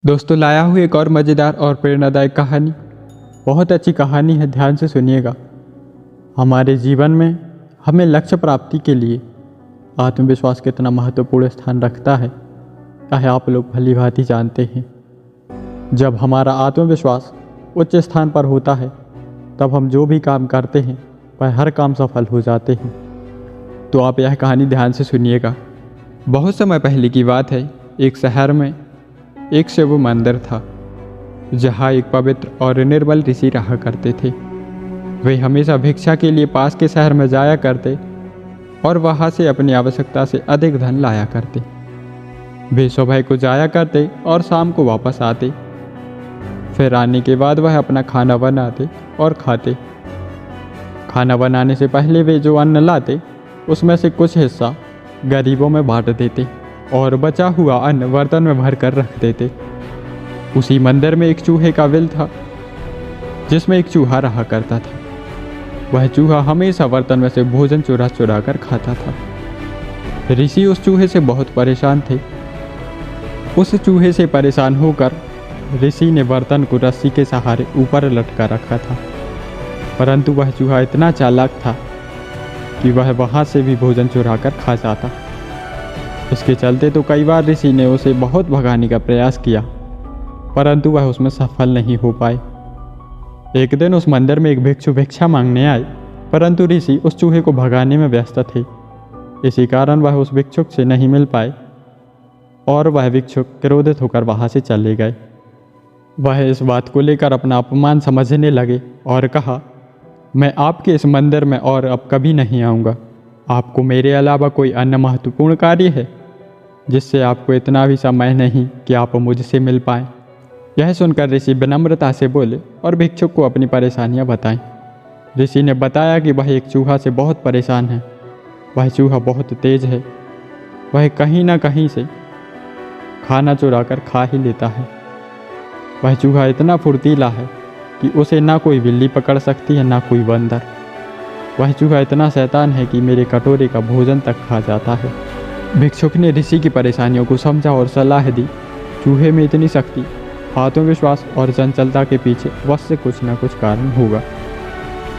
दोस्तों लाया हूँ एक और मज़ेदार और प्रेरणादायक कहानी। बहुत अच्छी कहानी है, ध्यान से सुनिएगा। हमारे जीवन में हमें लक्ष्य प्राप्ति के लिए आत्मविश्वास कितना महत्वपूर्ण स्थान रखता है, चाहे आप लोग भली भांति जानते हैं। जब हमारा आत्मविश्वास उच्च स्थान पर होता है तब हम जो भी काम करते हैं वह हर काम सफल हो जाते हैं। तो आप यह कहानी ध्यान से सुनिएगा। बहुत समय पहले की बात है, एक शहर में एक शिव मंदिर था जहाँ एक पवित्र और निर्बल ऋषि रहा करते थे। वे हमेशा भिक्षा के लिए पास के शहर में जाया करते और वहाँ से अपनी आवश्यकता से अधिक धन लाया करते। वे सुबह को जाया करते और शाम को वापस आते। फिर आने के बाद वह अपना खाना बनाते और खाते। खाना बनाने से पहले वे जो अन्न लाते उसमें से कुछ हिस्सा गरीबों में बांट देते और बचा हुआ अन्न बर्तन में भर कर रख देते। उसी मंदिर में एक चूहे का बिल था जिसमें एक चूहा रहा करता था। वह चूहा हमेशा बर्तन में से भोजन चुरा चुरा कर खाता था। ऋषि उस चूहे से बहुत परेशान थे। उस चूहे से परेशान होकर ऋषि ने बर्तन को रस्सी के सहारे ऊपर लटका रखा था, परंतु वह चूहा इतना चालाक था कि वह वहाँ से भी भोजन चुरा कर खा जाता। इसके चलते तो कई बार ऋषि ने उसे बहुत भगाने का प्रयास किया, परंतु वह उसमें सफल नहीं हो पाए। एक दिन उस मंदिर में एक भिक्षु भिक्षा मांगने आए, परंतु ऋषि उस चूहे को भगाने में व्यस्त थे। इसी कारण वह उस भिक्षुक से नहीं मिल पाए और वह भिक्षुक क्रोधित होकर वहाँ से चले गए। वह इस बात को लेकर अपना अपमान समझने लगे और कहा, मैं आपके इस मंदिर में और अब कभी नहीं आऊँगा। आपको मेरे अलावा कोई अन्य महत्वपूर्ण कार्य है जिससे आपको इतना भी समय नहीं कि आप मुझसे मिल पाएँ। यह सुनकर ऋषि विनम्रता से बोले और भिक्षुक को अपनी परेशानियां बताईं। ऋषि ने बताया कि वह एक चूहा से बहुत परेशान है। वह चूहा बहुत तेज है। वह कहीं ना कहीं से खाना चुरा कर खा ही लेता है। वह चूहा इतना फुर्तीला है कि उसे ना कोई बिल्ली पकड़ सकती है ना कोई बंदर। वह चूहा इतना शैतान है कि मेरे कटोरे का भोजन तक खा जाता है। भिक्षुक ने ऋषि की परेशानियों को समझा और सलाह दी। चूहे में इतनी शक्ति, आत्मविश्वास और चंचलता के पीछे अवश्य कुछ न कुछ कारण होगा।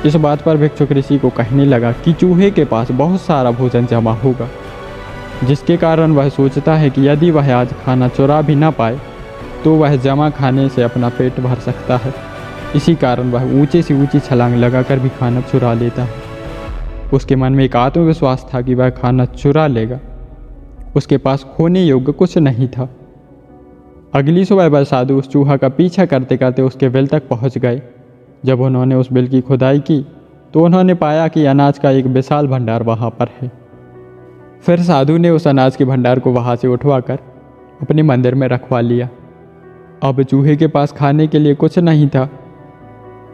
इस बात पर भिक्षुक ऋषि को कहने लगा कि चूहे के पास बहुत सारा भोजन जमा होगा, जिसके कारण वह सोचता है कि यदि वह आज खाना चुरा भी ना पाए तो वह जमा खाने से अपना पेट भर सकता है। इसी कारण वह ऊंचे से ऊंची छलांग लगाकर भी खाना चुरा लेता है। उसके मन में एक आत्मविश्वास था कि वह खाना चुरा लेगा। उसके पास खोने योग्य कुछ नहीं था। अगली सुबह वह साधु उस चूहा का पीछा करते करते उसके बिल तक पहुंच गए। जब उन्होंने उस बिल की खुदाई की तो उन्होंने पाया कि अनाज का एक विशाल भंडार वहां पर है। फिर साधु ने उस अनाज के भंडार को वहां से उठवाकर अपने मंदिर में रखवा लिया। अब चूहे के पास खाने के लिए कुछ नहीं था,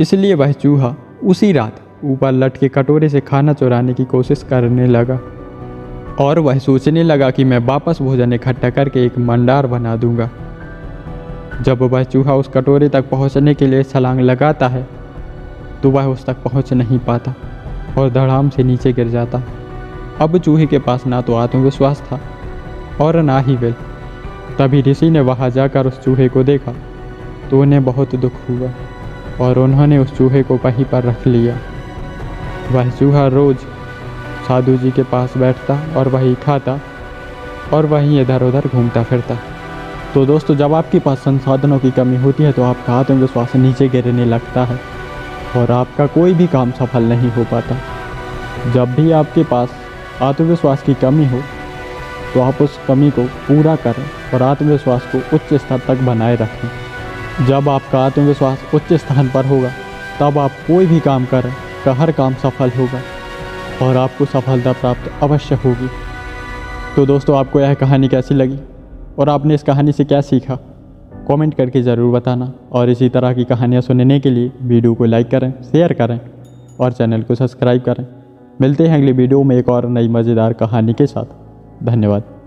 इसलिए वह चूहा उसी रात ऊपर लटके कटोरे से खाना चुराने की कोशिश करने लगा और वह सोचने लगा कि मैं वापस भोजन इकट्ठा करके एक भंडार बना दूंगा। जब वह चूहा उस कटोरे तक पहुंचने के लिए छलांग लगाता है तो वह उस तक पहुंच नहीं पाता और धड़ाम से नीचे गिर जाता। अब चूहे के पास ना तो आत्मविश्वास था और ना ही बिल। तभी ऋषि ने वहां जाकर उस चूहे को देखा तो उन्हें बहुत दुख हुआ और उन्होंने उस चूहे को वहीं पर रख लिया। वह चूहा रोज साधु जी के पास बैठता और वहीं खाता और वहीं इधर उधर घूमता फिरता। तो दोस्तों, जब आपके पास संसाधनों की कमी होती है तो आपका आत्मविश्वास नीचे गिरने लगता है और आपका कोई भी काम सफल नहीं हो पाता। जब भी आपके पास आत्मविश्वास की कमी हो तो आप उस कमी को पूरा करें और आत्मविश्वास को उच्च स्तर तक बनाए रखें। जब आपका आत्मविश्वास उच्च स्थान पर होगा तब आप कोई भी काम करें तो हर काम सफल होगा और आपको सफलता प्राप्त अवश्य होगी। तो दोस्तों, आपको यह कहानी कैसी लगी और आपने इस कहानी से क्या सीखा, कमेंट करके ज़रूर बताना। और इसी तरह की कहानियाँ सुनने के लिए वीडियो को लाइक करें, शेयर करें और चैनल को सब्सक्राइब करें। मिलते हैं अगली वीडियो में एक और नई मज़ेदार कहानी के साथ। धन्यवाद।